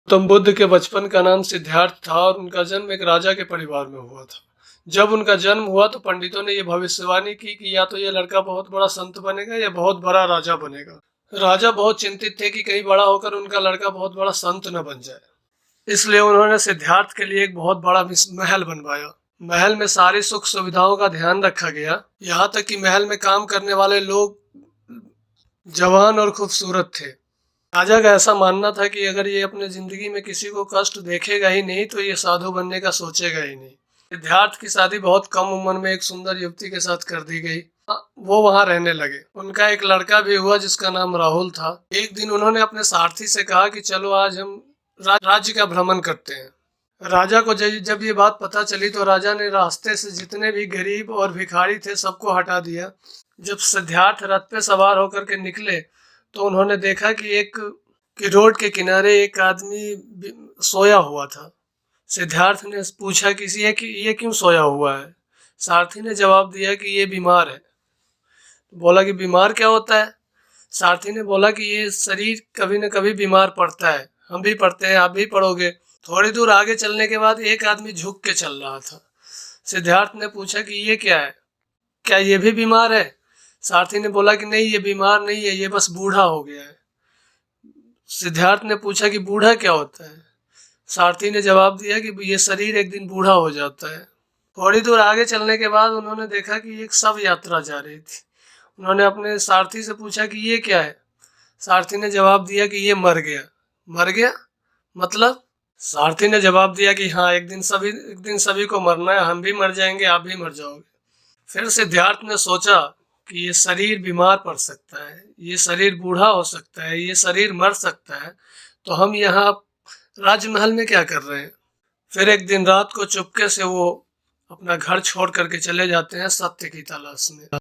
गौतम बुद्ध के बचपन का नाम सिद्धार्थ था और उनका जन्म एक राजा के परिवार में हुआ था। जब उनका जन्म हुआ तो पंडितों ने ये भविष्यवाणी की कि या तो ये लड़का बहुत बड़ा संत बनेगा या बहुत बड़ा राजा बनेगा। राजा बहुत चिंतित थे कि कहीं बड़ा होकर उनका लड़का बहुत बड़ा संत न बन जाए। इसलिए उन्होंने सिद्धार्थ के लिए एक बहुत बड़ा महल बनवाया। महल में सारी सुख सुविधाओं का ध्यान रखा गया, यहाँ तक कि महल में काम करने वाले लोग जवान और खूबसूरत थे। राजा का ऐसा मानना था कि अगर ये अपने जिंदगी में किसी को कष्ट देखेगा ही नहीं तो ये साधु बनने का सोचेगा ही नहीं। सिद्धार्थ की शादी बहुत कम उम्र में एक सुंदर युवती के साथ कर दी गई। वो वहां रहने लगे। उनका एक लड़का भी हुआ जिसका नाम राहुल था। एक दिन उन्होंने अपने सारथी से कहा कि चलो आज हम राज्य का भ्रमण करते हैं। राजा को जब ये बात पता चली तो राजा ने रास्ते से जितने भी गरीब और भिखारी थे सबको हटा दिया। जब सिद्धार्थ रथ पे सवार होकर के निकले तो उन्होंने देखा कि रोड के किनारे एक आदमी सोया हुआ था। सिद्धार्थ ने पूछा कि ये क्यों सोया हुआ है। सारथी ने जवाब दिया कि ये बीमार है। बोला कि बीमार क्या होता है। सारथी ने बोला कि ये शरीर कभी न कभी बीमार पड़ता है, हम भी पड़ते हैं, आप भी पड़ोगे। थोड़ी दूर आगे चलने के बाद एक आदमी झुक के चल रहा था। सिद्धार्थ ने पूछा कि ये क्या है, क्या ये भी बीमार है। सारथी ने बोला कि नहीं, ये बीमार नहीं है, ये बस बूढ़ा हो गया है। सिद्धार्थ ने पूछा कि बूढ़ा क्या होता है। सारथी ने जवाब दिया कि ये शरीर एक दिन बूढ़ा हो जाता है। थोड़ी दूर आगे चलने के बाद उन्होंने देखा कि एक शव यात्रा जा रही थी। उन्होंने अपने सारथी से पूछा कि ये क्या है। सारथी ने जवाब दिया कि ये मर गया। मर गया मतलब? सारथी ने जवाब दिया कि हाँ, एक दिन सभी को मरना है, हम भी मर जाएंगे, आप भी मर जाओगे। फिर सिद्धार्थ ने सोचा कि ये शरीर बीमार पड़ सकता है, ये शरीर बूढ़ा हो सकता है, ये शरीर मर सकता है, तो हम यहाँ राजमहल में क्या कर रहे हैं। फिर एक दिन रात को चुपके से वो अपना घर छोड़ करके चले जाते हैं सत्य की तलाश में।